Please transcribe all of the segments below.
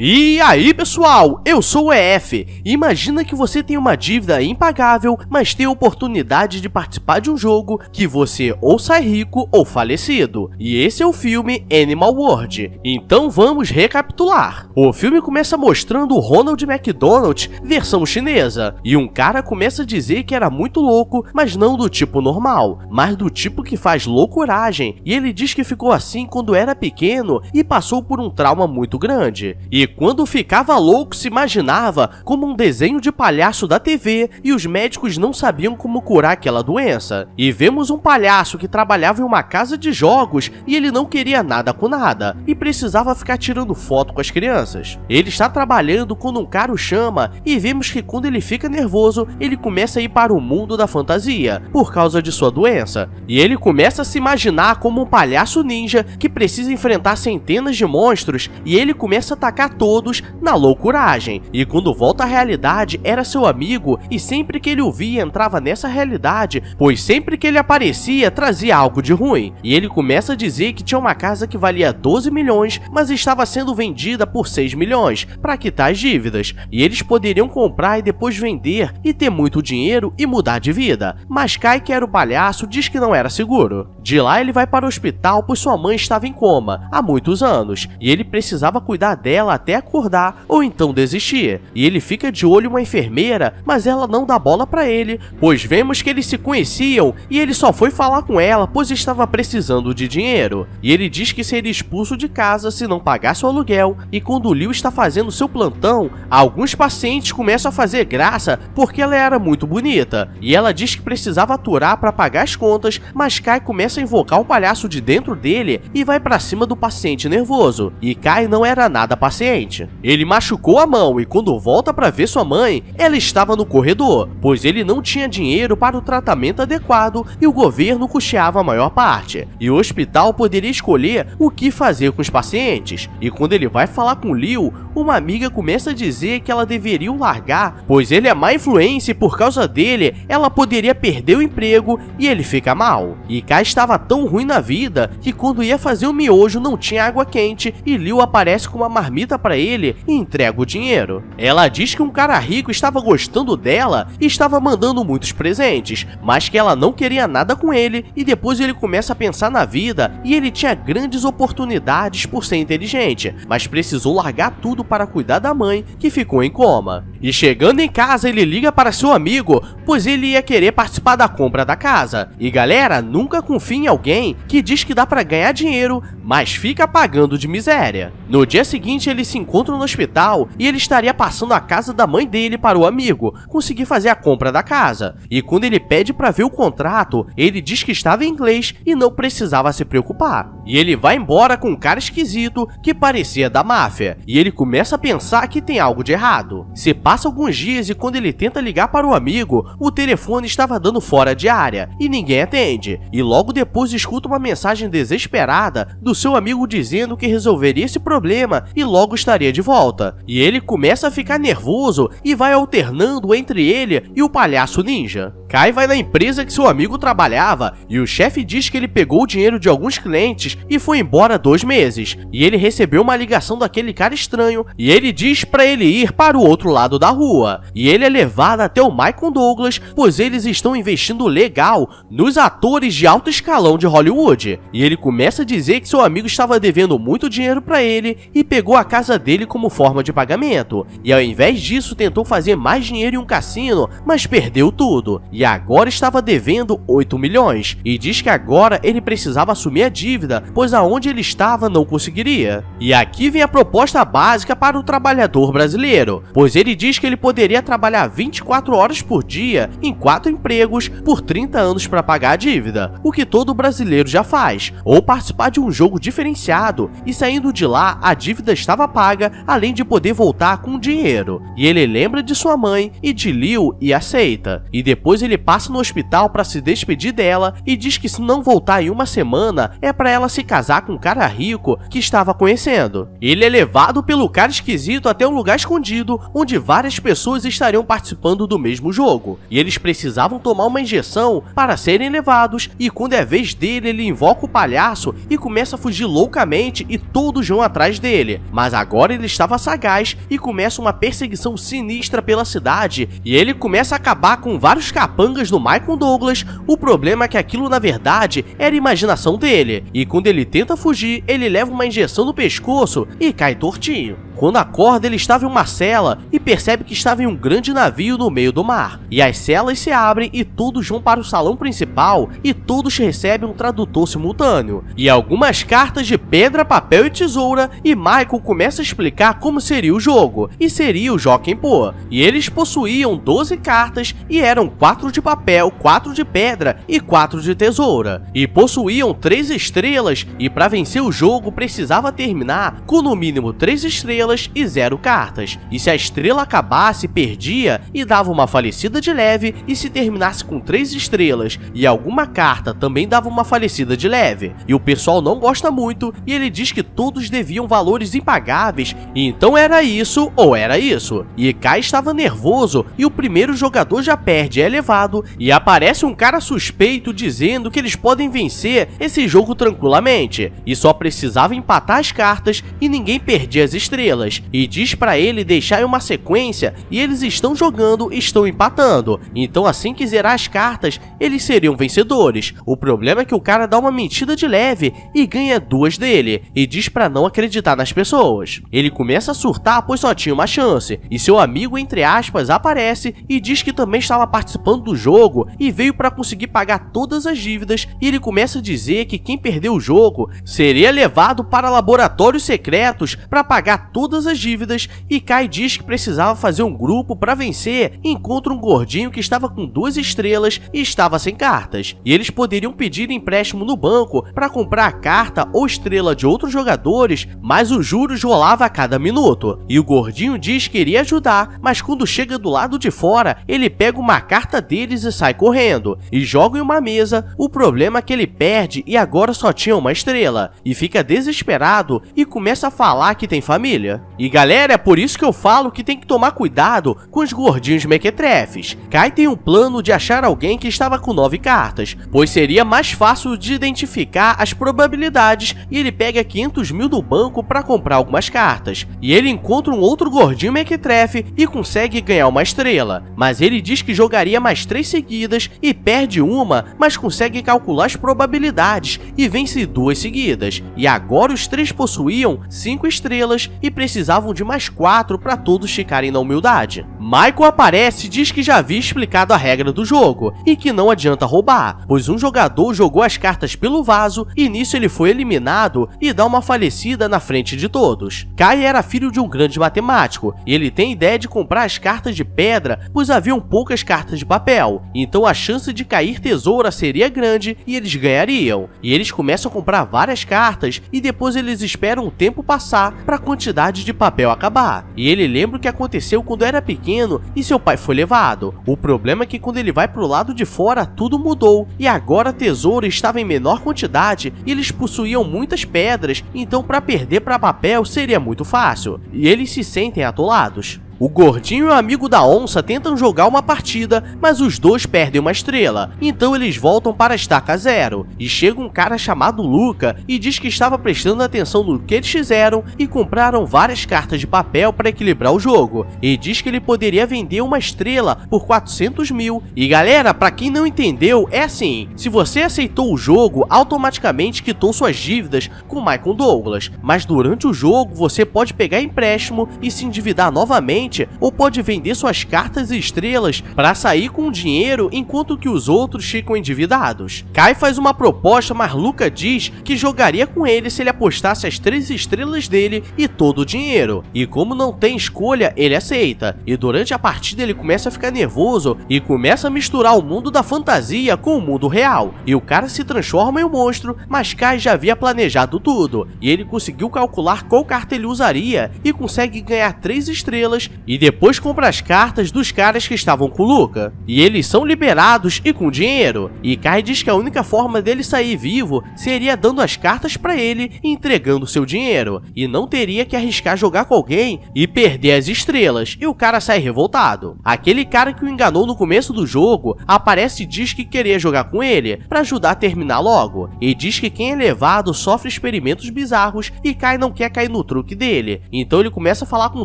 E aí pessoal, eu sou o EF. Imagina que você tem uma dívida impagável, mas tem a oportunidade de participar de um jogo que você ou sai rico ou falecido. E esse é o filme Animal World. Então vamos recapitular. O filme começa mostrando o Ronald McDonald versão chinesa. E um cara começa a dizer que era muito louco, mas não do tipo normal, mas do tipo que faz loucuragem. E ele diz que ficou assim quando era pequeno e passou por um trauma muito grande. E quando ficava louco se imaginava como um desenho de palhaço da TV e os médicos não sabiam como curar aquela doença. E vemos um palhaço que trabalhava em uma casa de jogos e ele não queria nada com nada e precisava ficar tirando foto com as crianças. Ele está trabalhando quando um cara o chama e vemos que quando ele fica nervoso ele começa a ir para o mundo da fantasia por causa de sua doença. E ele começa a se imaginar como um palhaço ninja que precisa enfrentar centenas de monstros e ele começa a atacar todos na loucuragem. E quando volta à realidade era seu amigo e sempre que ele o via entrava nessa realidade, pois sempre que ele aparecia trazia algo de ruim. E ele começa a dizer que tinha uma casa que valia 12 milhões, mas estava sendo vendida por 6 milhões para quitar as dívidas. E eles poderiam comprar e depois vender e ter muito dinheiro e mudar de vida. Mas Kai, que era o palhaço, diz que não era seguro. De lá ele vai para o hospital pois sua mãe estava em coma há muitos anos e ele precisava cuidar dela até acordar ou então desistir. E ele fica de olho em uma enfermeira, mas ela não dá bola para ele, pois vemos que eles se conheciam e ele só foi falar com ela pois estava precisando de dinheiro. E ele diz que seria expulso de casa se não pagasse o aluguel. E quando o Liu está fazendo seu plantão, alguns pacientes começam a fazer graça porque ela era muito bonita. E ela diz que precisava aturar para pagar as contas, mas Kai começa a invocar o palhaço de dentro dele e vai para cima do paciente nervoso. E Kai não era nada paciente. Ele machucou a mão e quando volta para ver sua mãe, ela estava no corredor, pois ele não tinha dinheiro para o tratamento adequado e o governo custeava a maior parte. E o hospital poderia escolher o que fazer com os pacientes. E quando ele vai falar com Liu, uma amiga começa a dizer que ela deveria o largar, pois ele é má influência e por causa dele, ela poderia perder o emprego e ele fica mal. E Kai estava tão ruim na vida que quando ia fazer o miojo não tinha água quente e Liu aparece com uma marmita para ele e entrega o dinheiro. Ela diz que um cara rico estava gostando dela e estava mandando muitos presentes, mas que ela não queria nada com ele e depois ele começa a pensar na vida e ele tinha grandes oportunidades por ser inteligente, mas precisou largar tudo para cuidar da mãe que ficou em coma. E chegando em casa ele liga para seu amigo, pois ele ia querer participar da compra da casa. E galera, nunca confie em alguém que diz que dá para ganhar dinheiro, mas fica pagando de miséria. No dia seguinte eles se encontram no hospital e ele estaria passando a casa da mãe dele para o amigo conseguir fazer a compra da casa. E quando ele pede para ver o contrato, ele diz que estava em inglês e não precisava se preocupar. E ele vai embora com um cara esquisito que parecia da máfia. E ele começa a pensar que tem algo de errado. Se passa alguns dias e quando ele tenta ligar para o amigo, o telefone estava dando fora de área e ninguém atende. E logo depois escuta uma mensagem desesperada do seu amigo dizendo que resolveria esse problema e logo estaria de volta. E ele começa a ficar nervoso e vai alternando entre ele e o palhaço ninja. Kai vai na empresa que seu amigo trabalhava e o chefe diz que ele pegou o dinheiro de alguns clientes e foi embora 2 meses. E ele recebeu uma ligação daquele cara estranho e ele diz para ele ir para o outro lado da rua. E ele é levado até o Michael Douglas, pois eles estão investindo legal nos atores de alto escalão de Hollywood. E ele começa a dizer que seu amigo estava devendo muito dinheiro para ele e pegou a casa dele como forma de pagamento. E ao invés disso tentou fazer mais dinheiro em um cassino, mas perdeu tudo. E agora estava devendo 8 milhões. E diz que agora ele precisava assumir a dívida, pois aonde ele estava não conseguiria. E aqui vem a proposta básica para o trabalhador brasileiro, pois ele diz que ele poderia trabalhar 24 horas por dia em 4 empregos por 30 anos para pagar a dívida, o que todo brasileiro já faz, ou participar de um jogo diferenciado e saindo de lá a dívida estava paga, além de poder voltar com dinheiro. E ele lembra de sua mãe e de Liu e aceita. E depois ele passa no hospital para se despedir dela e diz que se não voltar em uma semana é para ela se casar com um cara rico que estava conhecendo. Ele é levado pelo cara esquisito até um lugar escondido onde várias pessoas estariam participando do mesmo jogo, e eles precisavam tomar uma injeção para serem levados, e quando é a vez dele, ele invoca o palhaço e começa a fugir loucamente e todos vão atrás dele. Mas agora ele estava sagaz e começa uma perseguição sinistra pela cidade, e ele começa a acabar com vários capangas do Michael Douglas. O problema é que aquilo na verdade era imaginação dele, e quando ele tenta fugir, ele leva uma injeção no pescoço e cai tortinho. Quando acorda, ele estava em uma cela e percebe que estava em um grande navio no meio do mar. E as celas se abrem e todos vão para o salão principal e todos recebem um tradutor simultâneo. E algumas cartas de pedra, papel e tesoura, e Michael começa a explicar como seria o jogo, e seria o Jockey Pô. E eles possuíam 12 cartas e eram 4 de papel, 4 de pedra e 4 de tesoura. E possuíam 3 estrelas, e para vencer o jogo precisava terminar com no mínimo 3 estrelas e 0 cartas, e se a estrela acabasse, perdia e dava uma falecida de leve, e se terminasse com 3 estrelas e alguma carta, também dava uma falecida de leve. E o pessoal não gosta muito, e ele diz que todos deviam valores impagáveis, e então era isso ou era isso. E Kai estava nervoso, e o primeiro jogador já perde, é levado, e aparece um cara suspeito dizendo que eles podem vencer esse jogo tranquilamente, e só precisava empatar as cartas e ninguém perdia as estrelas. E diz pra ele deixar em uma sequência, e eles estão jogando e estão empatando, então assim que zerar as cartas, eles seriam vencedores. O problema é que o cara dá uma mentira de leve e ganha 2 dele, e diz pra não acreditar nas pessoas. Ele começa a surtar pois só tinha uma chance, e seu amigo entre aspas aparece e diz que também estava participando do jogo e veio pra conseguir pagar todas as dívidas, e ele começa a dizer que quem perdeu o jogo seria levado para laboratórios secretos para pagar todas as dívidas, e Kai diz que precisava fazer um grupo para vencer. Encontra um gordinho que estava com 2 estrelas e estava sem cartas, e eles poderiam pedir empréstimo no banco para comprar a carta ou estrela de outros jogadores, mas os juros rolava a cada minuto, e o gordinho diz que iria ajudar, mas quando chega do lado de fora, ele pega uma carta deles e sai correndo, e joga em uma mesa. O problema é que ele perde e agora só tinha uma estrela, e fica desesperado e começa a falar que tem família. E galera, é por isso que eu falo que tem que tomar cuidado com os gordinhos mequetrefes. Kai tem um plano de achar alguém que estava com 9 cartas, pois seria mais fácil de identificar as probabilidades, e ele pega 500 mil do banco para comprar algumas cartas. E ele encontra um outro gordinho mequetrefe e consegue ganhar uma estrela, mas ele diz que jogaria mais 3 seguidas e perde uma, mas consegue calcular as probabilidades e vence 2 seguidas. E agora os 3 possuíam 5 estrelas e precisavam de mais 4 para todos ficarem na humildade. Michael aparece e diz que já havia explicado a regra do jogo e que não adianta roubar, pois um jogador jogou as cartas pelo vaso e nisso ele foi eliminado e dá uma falecida na frente de todos. Kai era filho de um grande matemático e ele tem ideia de comprar as cartas de pedra, pois haviam poucas cartas de papel, então a chance de cair tesoura seria grande e eles ganhariam. E eles começam a comprar várias cartas e depois eles esperam o tempo passar para a quantidade de papel acabar. E ele lembra o que aconteceu quando era pequeno e seu pai foi levado. O problema é que quando ele vai pro lado de fora, tudo mudou e agora a tesoura estava em menor quantidade e eles possuíam muitas pedras, então para perder para papel seria muito fácil. E eles se sentem atolados. O gordinho e o amigo da onça tentam jogar uma partida, mas os dois perdem uma estrela, então eles voltam para a estaca 0, e chega um cara chamado Luca e diz que estava prestando atenção no que eles fizeram e compraram várias cartas de papel para equilibrar o jogo, e diz que ele poderia vender uma estrela por 400 mil. E galera, para quem não entendeu, é assim, se você aceitou o jogo, automaticamente quitou suas dívidas com Michael Douglas, mas durante o jogo você pode pegar empréstimo e se endividar novamente, ou pode vender suas cartas e estrelas para sair com o dinheiro enquanto que os outros ficam endividados. Kai faz uma proposta, mas Luca diz que jogaria com ele se ele apostasse as 3 estrelas dele e todo o dinheiro. E como não tem escolha, ele aceita. E durante a partida ele começa a ficar nervoso e começa a misturar o mundo da fantasia com o mundo real. E o cara se transforma em um monstro, mas Kai já havia planejado tudo. E ele conseguiu calcular qual carta ele usaria e consegue ganhar 3 estrelas e depois compra as cartas dos caras que estavam com o Luca. E eles são liberados e com dinheiro. E Kai diz que a única forma dele sair vivo seria dando as cartas pra ele e entregando seu dinheiro. E não teria que arriscar jogar com alguém e perder as estrelas. E o cara sai revoltado. Aquele cara que o enganou no começo do jogo aparece e diz que queria jogar com ele pra ajudar a terminar logo. E diz que quem é levado sofre experimentos bizarros e Kai não quer cair no truque dele. Então ele começa a falar com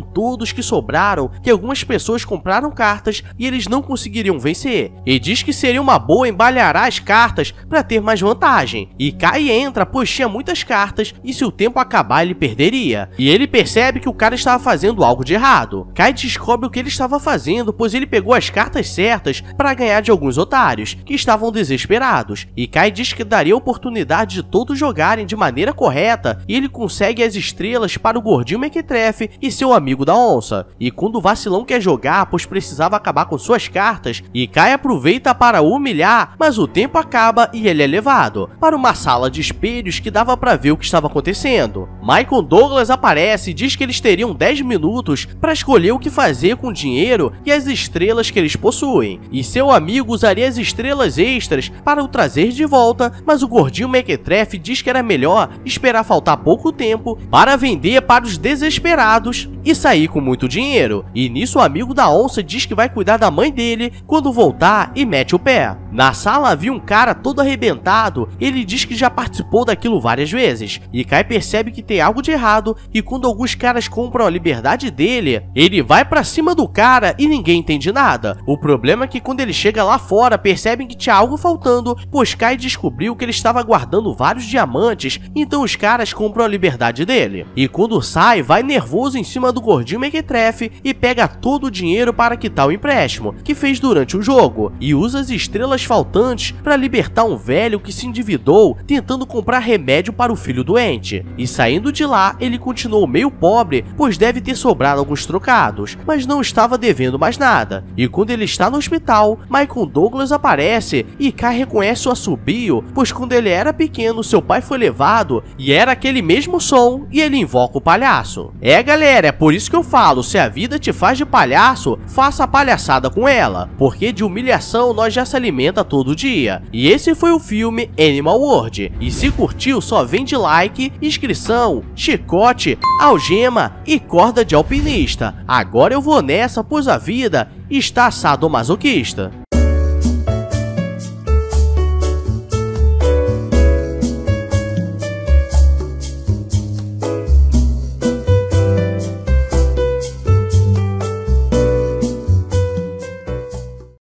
todos que sobraram que algumas pessoas compraram cartas e eles não conseguiriam vencer. E diz que seria uma boa embaralhar as cartas para ter mais vantagem. E Kai entra pois tinha muitas cartas e se o tempo acabar ele perderia. E ele percebe que o cara estava fazendo algo de errado. Kai descobre o que ele estava fazendo pois ele pegou as cartas certas para ganhar de alguns otários que estavam desesperados. E Kai diz que daria a oportunidade de todos jogarem de maneira correta e ele consegue as estrelas para o gordinho Mequetrefe e seu amigo da onça. E quando o vacilão quer jogar pois precisava acabar com suas cartas, e Kai aproveita para o humilhar, mas o tempo acaba e ele é levado para uma sala de espelhos que dava para ver o que estava acontecendo. Michael Douglas aparece e diz que eles teriam 10 minutos para escolher o que fazer com o dinheiro e as estrelas que eles possuem, e seu amigo usaria as estrelas extras para o trazer de volta, mas o gordinho Mequetrefe diz que era melhor esperar faltar pouco tempo para vender para os desesperados e sair com muito dinheiro. E nisso o amigo da onça diz que vai cuidar da mãe dele quando voltar e mete o pé. Na sala havia um cara todo arrebentado, ele diz que já participou daquilo várias vezes, e Kai percebe que tem algo de errado, e quando alguns caras compram a liberdade dele, ele vai pra cima do cara e ninguém entende nada. O problema é que quando ele chega lá fora, percebem que tinha algo faltando, pois Kai descobriu que ele estava guardando vários diamantes, então os caras compram a liberdade dele. E quando sai, vai nervoso em cima do gordinho Mequetrefe e pega todo o dinheiro para quitar o empréstimo que fez durante o jogo, e usa as estrelas faltantes para libertar um velho que se endividou tentando comprar remédio para o filho doente. E saindo de lá, ele continuou meio pobre, pois deve ter sobrado alguns trocados, mas não estava devendo mais nada. E quando ele está no hospital, Michael Douglas aparece e Kai reconhece o assobio, pois quando ele era pequeno, seu pai foi levado e era aquele mesmo som, e ele invoca o palhaço. É galera, é por isso que eu falo, se a vida te faz de palhaço, faça a palhaçada com ela, porque de humilhação nós já se alimenta todo dia. E esse foi o filme Animal World, e se curtiu só vem de like, inscrição, chicote, algema e corda de alpinista. Agora eu vou nessa pois a vida está sadomasoquista.